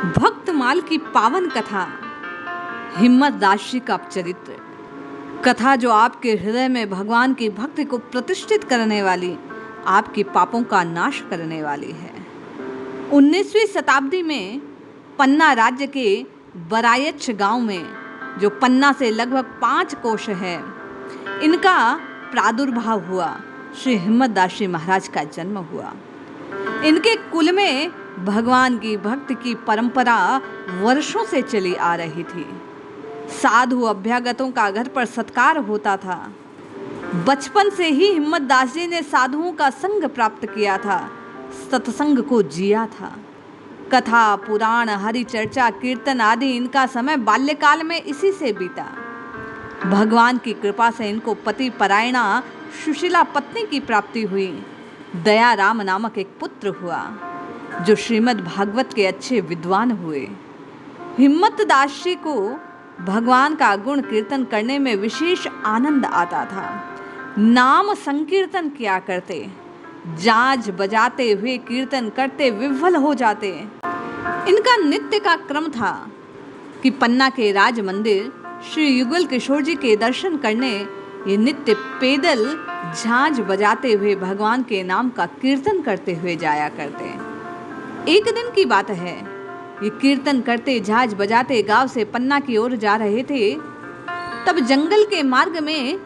भक्तमाल की पावन कथा, हिम्मत दास जी का चरित्र। कथा जो आपके हृदय में भगवान की भक्ति को प्रतिष्ठित करने वाली, आपके पापों का नाश करने वाली है। 19वीं शताब्दी में पन्ना राज्य के बरायच गांव में, जो पन्ना से लगभग 5 कोश है, इनका प्रादुर्भाव हुआ। श्री हिम्मत दास जी महाराज का जन्म हुआ। इनके कुल में भगवान की भक्ति की परंपरा वर्षों से चली आ रही थी। साधु अभ्यागतों का घर पर सत्कार होता था। बचपन से ही हिम्मत दास जी ने साधुओं का संग प्राप्त किया था, सत्संग को जिया था। कथा, पुराण, हरि चर्चा, कीर्तन आदि इनका समय बाल्यकाल में इसी से बीता। भगवान की कृपा से इनको पति परायणा सुशीला पत्नी की प्राप्ति हुई। दया राम नामक एक पुत्र हुआ, जो श्रीमद् भागवत के अच्छे विद्वान हुए। हिम्मत दास जी को भगवान का गुण कीर्तन करने में विशेष आनंद आता था। नाम संकीर्तन किया करते, जांज बजाते हुए कीर्तन करते विह्वल हो जाते। इनका नित्य का क्रम था कि पन्ना के राज मंदिर श्री युगल किशोर जी के दर्शन करने ये नित्य पैदल झांझ बजाते हुए भगवान के नाम का कीर्तन करते हुए जाया करते। एक दिन की बात है, ये कीर्तन करते झांझ बजाते गांव से पन्ना की ओर जा रहे थे। तब जंगल के मार्ग में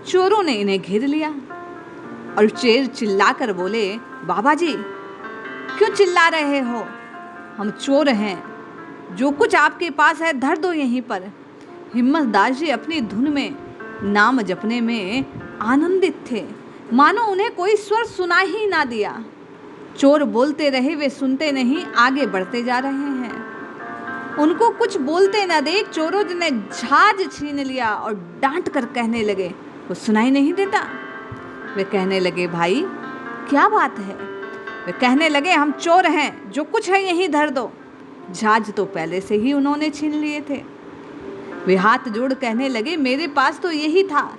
चोरों ने इन्हें घेर लिया और चेर चिल्लाकर बोले, बाबा जी क्यों चिल्ला रहे हो? हम चोर हैं, जो कुछ आपके पास है धर दो यहीं पर। हिम्मत दास जी अपनी धुन में नाम जपने में आनंदित थे, मानो उन्हें कोई स्वर सुना ही ना दिया। चोर बोलते रहे, वे सुनते नहीं, आगे बढ़ते जा रहे हैं। उनको कुछ बोलते न देख चोरों ने झांझ छीन लिया और डांट कर कहने लगे, कुछ सुनाई नहीं देता? वे कहने लगे, भाई क्या बात है? वे कहने लगे, हम चोर हैं, जो कुछ है यहीं धर दो। झांझ तो पहले से ही उन्होंने छीन लिए थे। वे हाथ जोड़ कहने लगे, मेरे पास तो यही था,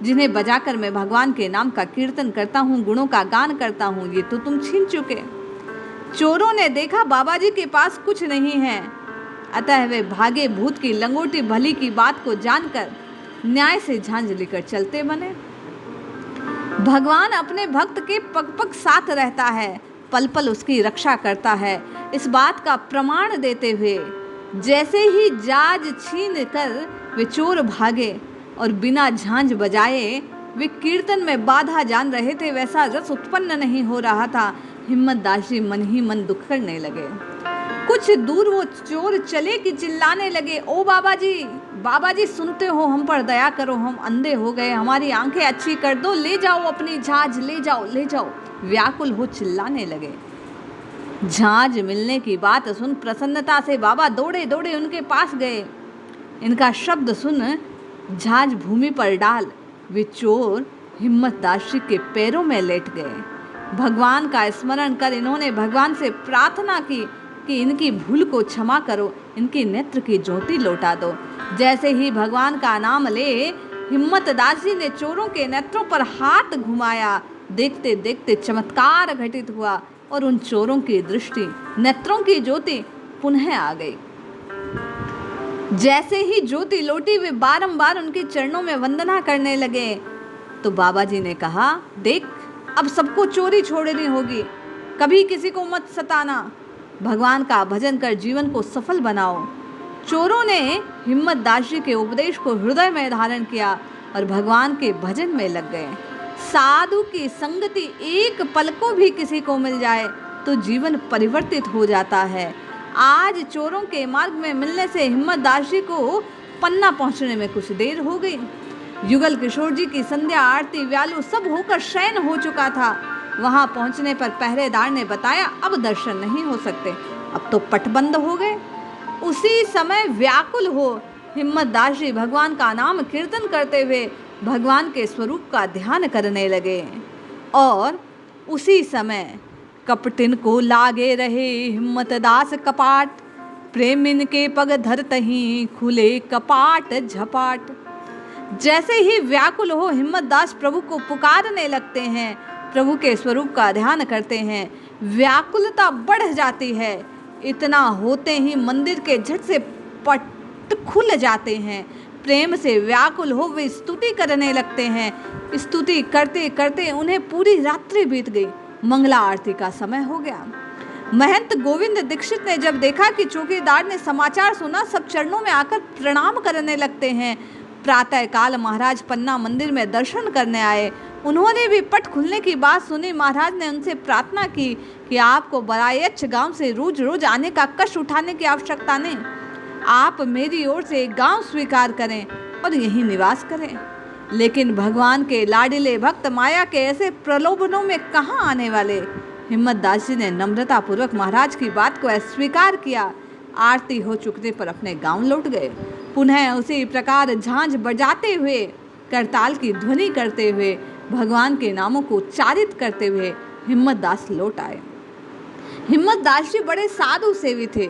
जिन्हें बजाकर मैं भगवान के नाम का कीर्तन करता हूँ, गुणों का गान करता हूँ, ये तो तुम छीन चुके। चोरों ने देखा बाबा जी के पास कुछ नहीं है, अतः वे भागे। भूत की लंगोटी भली की बात को जानकर न्याय से झांझ लेकर चलते बने। भगवान अपने भक्त के पग पग साथ रहता है, पल पल उसकी रक्षा करता है, इस बात का प्रमाण देते हुए जैसे ही झांझ छीन कर वे चोर भागे और बिना झांझ बजाए वे कीर्तन में बाधा जान रहे थे, वैसा रस उत्पन्न नहीं हो रहा था। हिम्मत दास जी मन ही मन दुख करने लगे। कुछ दूर वो चोर चले कि चिल्लाने लगे, ओ बाबा जी सुनते हो, हम पर दया करो, हम अंधे हो गए, हमारी आंखें अच्छी कर दो, ले जाओ अपनी झांझ, ले जाओ। व्याकुल हो चिल्लाने लगे। झांझ मिलने की बात सुन प्रसन्नता से बाबा दौड़े दौड़े उनके पास गए। इनका शब्द सुन झांझ भूमि पर डाल वे चोर हिम्मत दास जी के पैरों में लेट गए। भगवान का स्मरण कर इन्होंने भगवान से प्रार्थना की कि इनकी भूल को क्षमा करो, इनके नेत्र की ज्योति लौटा दो। जैसे ही भगवान का नाम ले हिम्मत दास जी ने चोरों के नेत्रों पर हाथ घुमाया। देखते देखते चमत्कार घटित हुआ और उन चोरों की दृष्टि, नेत्रों की ज्योति पुनः आ गई। जैसे ही ज्योति लौटी वे बारंबार उनके चरणों में वंदना करने लगे। तो बाबा जी ने कहा, देख अब सबको चोरी छोड़नी होगी, कभी किसी को मत सताना, भगवान का भजन कर जीवन को सफल बनाओ। चोरों ने हिम्मत दास जी के उपदेश को हृदय में धारण किया और भगवान के भजन में लग गए। साधु की संगति एक पल को भी किसी को मिल जाए तो जीवन परिवर्तित हो जाता है। आज चोरों के मार्ग में मिलने से हिम्मत दास जी को पन्ना पहुंचने में कुछ देर हो गई। युगल किशोर जी की संध्या आरती व्यालु सब होकर शयन हो चुका था। वहां पहुंचने पर पहरेदार ने बताया, अब दर्शन नहीं हो सकते, अब तो पट बंद हो गए। उसी समय व्याकुल हो हिम्मत दास जी भगवान का नाम कीर्तन करते हुए भगवान के स्वरूप का ध्यान करने लगे। और उसी समय कपटिन को लागे रहे हिम्मत दास कपाट, प्रेमिन के पग धरतहीं खुले कपाट झपाट। जैसे ही व्याकुल हो हिम्मत दास प्रभु को पुकारने लगते हैं, प्रभु के स्वरूप का ध्यान करते हैं, व्याकुलता बढ़ जाती है। इतना होते ही मंदिर के झट से पट खुल जाते हैं। प्रेम से व्याकुल हो वे स्तुति करने लगते हैं। स्तुति करते करते उन्हें पूरी रात्रि बीत गई। मंगला आरती का समय हो गया। महंत गोविंद दीक्षित ने जब देखा कि चौकीदार ने समाचार सुना, सब चरणों में आकर प्रणाम करने लगते हैं। प्रातः काल महाराज पन्ना मंदिर में दर्शन करने आए। उन्होंने भी पट खुलने की बात सुनी। महाराज ने उनसे प्रार्थना की कि आपको बरायच्छ गांव से रोज रोज आने का कष्ट उठाने की आवश्यकता नहीं, आप मेरी ओर से एक गांव स्वीकार करें और यहीं निवास करें। लेकिन भगवान के लाडिले भक्त माया के ऐसे प्रलोभनों में कहाँ आने वाले। हिम्मत दास जी ने नम्रता पूर्वक महाराज की बात को स्वीकार किया। आरती हो चुकने पर अपने गांव लौट गए। पुनः उसी प्रकार झांझ बजाते हुए, करताल की ध्वनि करते हुए, भगवान के नामों को उच्चारित करते हुए हिम्मत दास लौट आए। हिम्मत दास जी बड़े साधु सेवी थे।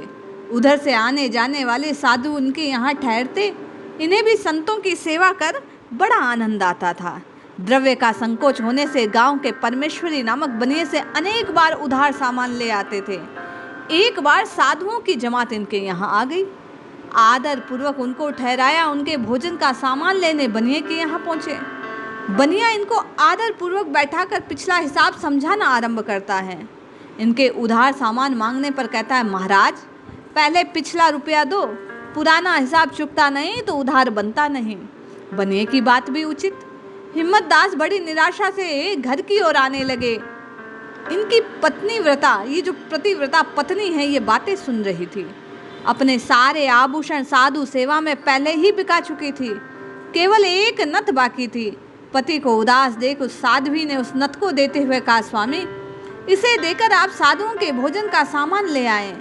उधर से आने जाने वाले साधु उनके यहाँ ठहरते। इन्हें भी संतों की सेवा कर बड़ा आनंद आता था। द्रव्य का संकोच होने से गांव के परमेश्वरी नामक बनिए से अनेक बार उधार सामान ले आते थे। एक बार साधुओं की जमात इनके यहाँ आ गई। आदर पूर्वक उनको ठहराया। उनके भोजन का सामान लेने बनिए के यहाँ पहुंचे। बनिया इनको आदर पूर्वक बैठाकर पिछला हिसाब समझाना आरंभ करता है। इनके उधार सामान मांगने पर कहता है, महाराज पहले पिछला रुपया दो, पुराना हिसाब चुकता नहीं तो उधार बनता नहीं। बनिए की बात भी उचित। हिम्मत दास बड़ी निराशा से घर की ओर आने लगे। इनकी पत्नी व्रता, ये जो प्रतिव्रता पत्नी है, ये बातें सुन रही थी। अपने सारे आभूषण साधु सेवा में पहले ही बिका चुकी थी। केवल एक नथ बाकी थी। पति को उदास देख उस साध्वी ने उस नथ को देते हुए कहा, स्वामी इसे देकर आप साधुओं के भोजन का सामान ले आए।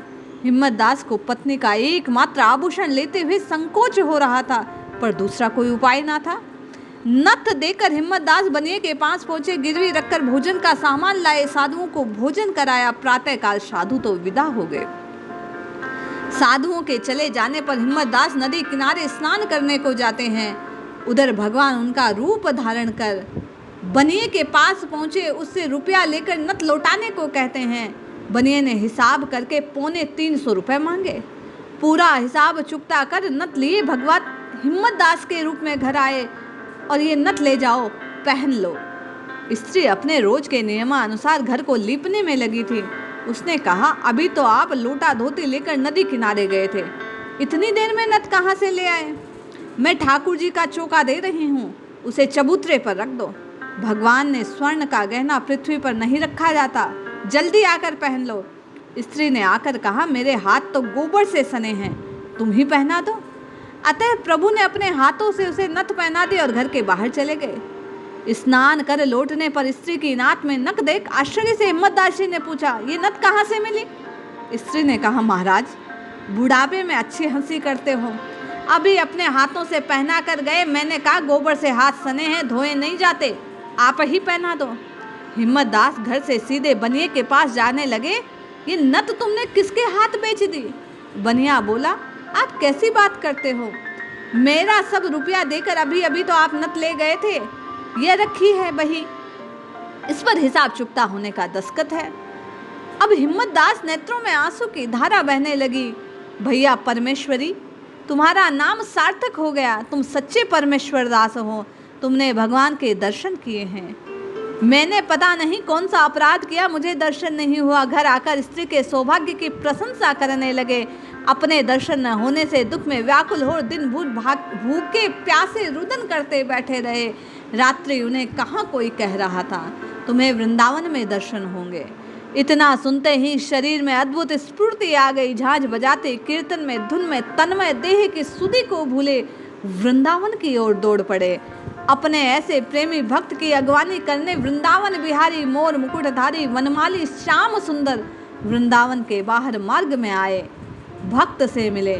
हिम्मत दास को पत्नी का एकमात्र आभूषण लेते हुए संकोच हो रहा था, पर दूसरा कोई उपाय ना था। नथ देकर हिम्मत दास बनिए के पास पहुंचे। गिरवी रखकर भोजन का सामान लाए। साधुओं को भोजन कराया। प्रातः काल साधु तो विदा हो गए। साधुओं के चले जाने पर हिम्मत दास नदी किनारे स्नान करने को जाते हैं। उधर भगवान उनका रूप धारण कर बनिए के पास पहुंचे। उससे रुपया लेकर नथ लौटाने को कहते हैं। बनिए ने हिसाब करके 350 रुपये मांगे। पूरा हिसाब चुकता कर नथ लिए भगवान हिम्मत दास के रूप में घर आए और ये नथ ले जाओ, पहन लो। स्त्री अपने रोज के नियमानुसार घर को लीपने में लगी थी। उसने कहा, अभी तो आप लोटा धोती लेकर नदी किनारे गए थे, इतनी देर में नथ कहाँ से ले आए? मैं ठाकुर जी का चौका दे रही हूँ, उसे चबूतरे पर रख दो। भगवान ने स्वर्ण का गहना पृथ्वी पर नहीं रखा जाता, जल्दी आकर पहन लो। स्त्री ने आकर कहा, मेरे हाथ तो गोबर से सने हैं, तुम ही पहना दो। अतः प्रभु ने अपने हाथों से उसे नथ पहना दी और घर के बाहर चले गए। स्नान कर लौटने पर स्त्री की नाक में नक देख आश्चर्य से हिम्मत दास जी ने पूछा, ये नथ कहाँ से मिली? स्त्री ने कहा, महाराज बुढ़ापे में अच्छी हंसी करते हो, अभी अपने हाथों से पहना कर गए। मैंने कहा गोबर से हाथ सने हैं, धोए नहीं जाते, आप ही पहना दो। हिम्मत दास घर से सीधे बनिए के पास जाने लगे। ये नथ तुमने किसके हाथ बेच दी? बनिया बोला, आप कैसी बात करते हो? मेरा सब रुपया देकर अभी अभी तो आप नथ ले गए थे, यह रखी है बही, इस पर हिसाब चुकता होने का दस्तखत है। अब हिम्मत दास नेत्रों में आंसू की धारा बहने लगी। भैया परमेश्वरी, तुम्हारा नाम सार्थक हो गया, तुम सच्चे परमेश्वर दास हो, तुमने भगवान के दर्शन किए हैं। मैंने पता नहीं कौन सा अपराध किया, मुझे दर्शन नहीं हुआ। घर आकर स्त्री के सौभाग्य की प्रशंसा करने लगे। अपने दर्शन न होने से दुख में व्याकुल हो दिन भूखे प्यासे रुदन करते बैठे रहे। रात्रि उन्हें कहाँ कोई कह रहा था, तुम्हें वृंदावन में दर्शन होंगे। इतना सुनते ही शरीर में अद्भुत स्फूर्ति आ गई। झांझ बजाते कीर्तन में धुन में तन्मय देह की सुधि को भूले वृंदावन की ओर दौड़ पड़े। अपने ऐसे प्रेमी भक्त की अगवानी करने वृंदावन बिहारी मोर मुकुटधारी वनमाली श्याम सुंदर वृंदावन के बाहर मार्ग में आए। भक्त से मिले।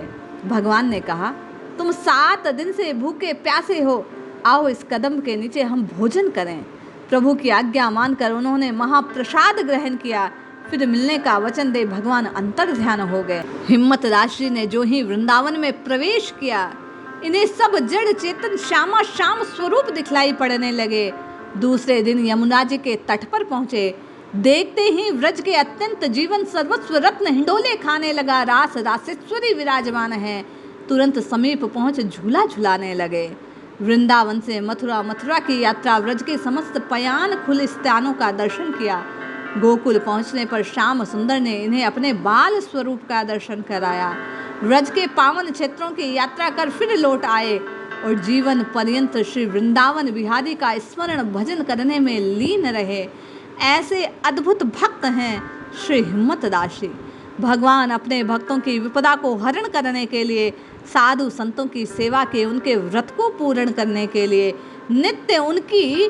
भगवान ने कहा, तुम 7 दिन से भूखे प्यासे हो, आओ इस कदम के नीचे हम भोजन करें। प्रभु की आज्ञा मानकर उन्होंने महाप्रसाद ग्रहण किया। फिर मिलने का वचन दे भगवान अंतर ध्यान हो गए। हिम्मत दास जी ने जो ही वृंदावन में प्रवेश किया, इन्हें सब जड़ चेतन श्यामा श्याम स्वरूप दिखलाई पड़ने लगे। दूसरे दिन यमुना जी के तट पर पहुँचे। देखते ही व्रज के अत्यंत जीवन सर्वस्व रत्न हिंडोले खाने लगा। रास रासेश्वरी विराजमान है, तुरंत समीप पहुंच झूला झुलाने लगे। वृंदावन से मथुरा, मथुरा की यात्रा, व्रज के समस्त पयान खुले स्थानों का दर्शन किया। गोकुल पहुंचने पर श्याम सुंदर ने इन्हें अपने बाल स्वरूप का दर्शन कराया। व्रज के पावन क्षेत्रों की यात्रा कर फिर लौट आए और जीवन पर्यंत श्री वृंदावन बिहारी का स्मरण भजन करने में लीन रहे। ऐसे अद्भुत भक्त हैं श्री हिम्मत दास जी। भगवान अपने भक्तों की विपदा को हरण करने के लिए, साधु संतों की सेवा के, उनके व्रत को पूर्ण करने के लिए नित्य उनकी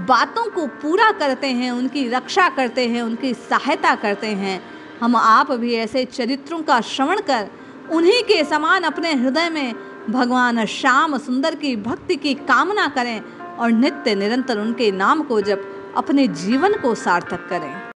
बातों को पूरा करते हैं, उनकी रक्षा करते हैं, उनकी सहायता करते हैं। हम आप भी ऐसे चरित्रों का श्रवण कर उन्हीं के समान अपने हृदय में भगवान श्याम सुंदर की भक्ति की कामना करें और नित्य निरंतर उनके नाम को जप अपने जीवन को सार्थक करें।